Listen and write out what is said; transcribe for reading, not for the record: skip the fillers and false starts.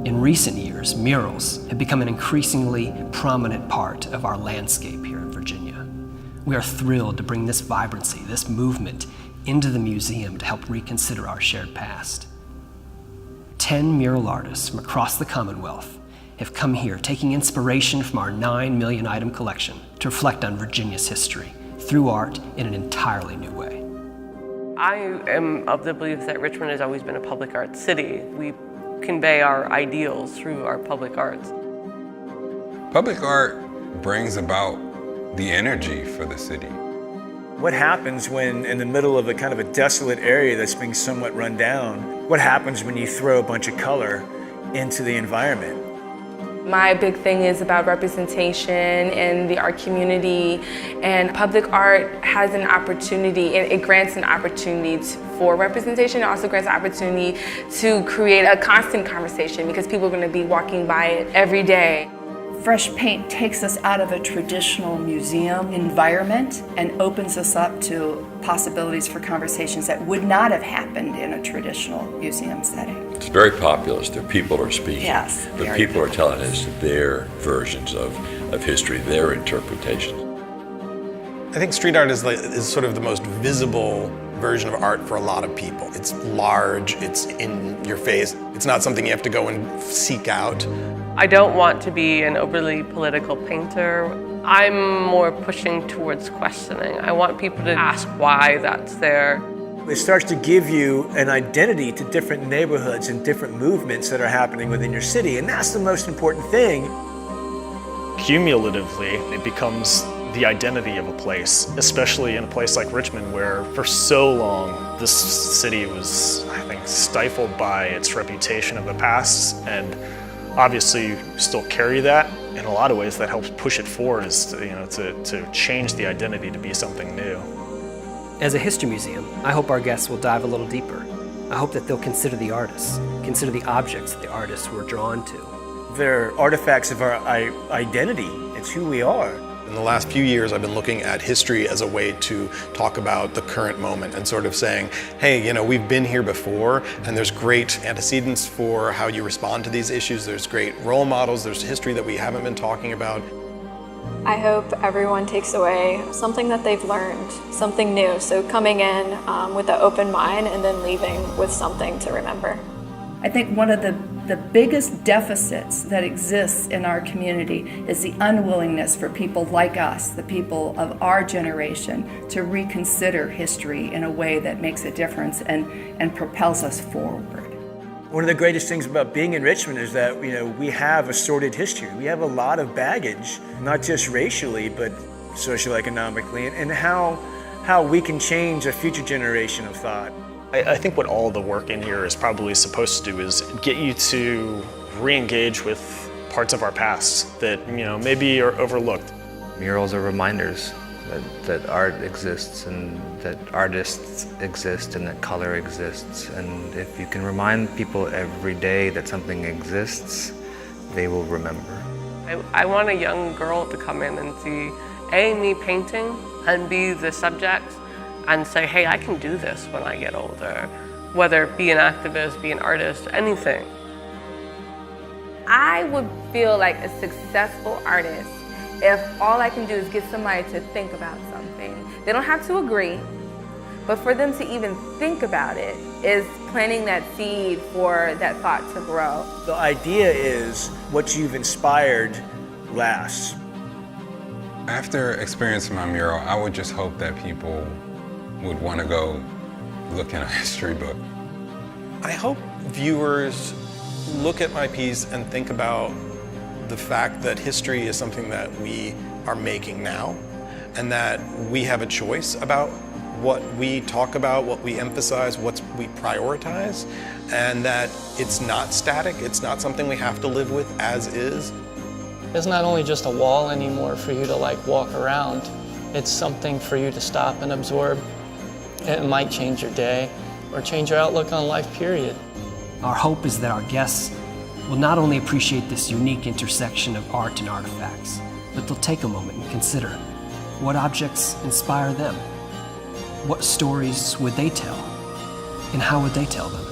In recent years, murals have become an increasingly prominent part of our landscape here in Virginia. We are thrilled to bring this vibrancy, this movement, into the museum to help reconsider our shared past. 10 mural artists from across the Commonwealth have come here, taking inspiration from our 9 million item collection to reflect on Virginia's history through art in an entirely new way. I am of the belief that Richmond has always been a public arts city. We convey our ideals through our public arts. Public art brings about the energy for the city. What happens when, in the middle of a kind of a desolate area that's being somewhat run down, what happens when you throw a bunch of color into the environment? My big thing is about representation in the art community, and public art has an opportunity, it grants an opportunity for representation. It also grants an opportunity to create a constant conversation because people are going to be walking by it every day. Fresh paint takes us out of a traditional museum environment and opens us up to possibilities for conversations that would not have happened in a traditional museum setting. It's very populist. The people are speaking. Yes. The people are telling us their versions of history, their interpretations. I think street art is sort of the most visible version of art for a lot of people. It's large, it's in your face. It's not something you have to go and seek out. I don't want to be an overly political painter. I'm more pushing towards questioning. I want people to ask why that's there. It starts to give you an identity to different neighborhoods and different movements that are happening within your city, and that's the most important thing. Cumulatively, it becomes the identity of a place, especially in a place like Richmond, where for so long this city was, I think, stifled by its reputation of the past, and obviously you still carry that. In a lot of ways that helps push it forward is to change the identity to be something new. As a history museum, I hope our guests will dive a little deeper. I hope that they'll consider the artists, consider the objects that the artists were drawn to. They're artifacts of our identity. It's who we are. In the last few years, I've been looking at history as a way to talk about the current moment and sort of saying, hey, we've been here before, and there's great antecedents for how you respond to these issues. There's great role models. There's history that we haven't been talking about. I hope everyone takes away something that they've learned, something new. So coming in with an open mind and then leaving with something to remember. I think one of the biggest deficits that exists in our community is the unwillingness for people like us, the people of our generation, to reconsider history in a way that makes a difference and propels us forward. One of the greatest things about being in Richmond is that we have a sordid history. We have a lot of baggage, not just racially, but socioeconomically, and how we can change a future generation of thought. I think what all the work in here is probably supposed to do is get you to re-engage with parts of our past that maybe are overlooked. Murals are reminders that art exists and that artists exist and that color exists. And if you can remind people every day that something exists, they will remember. I want a young girl to come in and see me painting and be the subject and say, hey, I can do this when I get older. Whether be an activist, be an artist, anything. I would feel like a successful artist if all I can do is get somebody to think about something. They don't have to agree, but for them to even think about it is planting that seed for that thought to grow. The idea is what you've inspired lasts. After experiencing my mural, I would just hope that people would want to go look in a history book. I hope viewers look at my piece and think about the fact that history is something that we are making now, and that we have a choice about what we talk about, what we emphasize, what we prioritize, and that it's not static, it's not something we have to live with as is. It's not only just a wall anymore for you to walk around, it's something for you to stop and absorb. It might change your day or change your outlook on life, period. Our hope is that our guests will not only appreciate this unique intersection of art and artifacts, but they'll take a moment and consider what objects inspire them. What stories would they tell, and how would they tell them?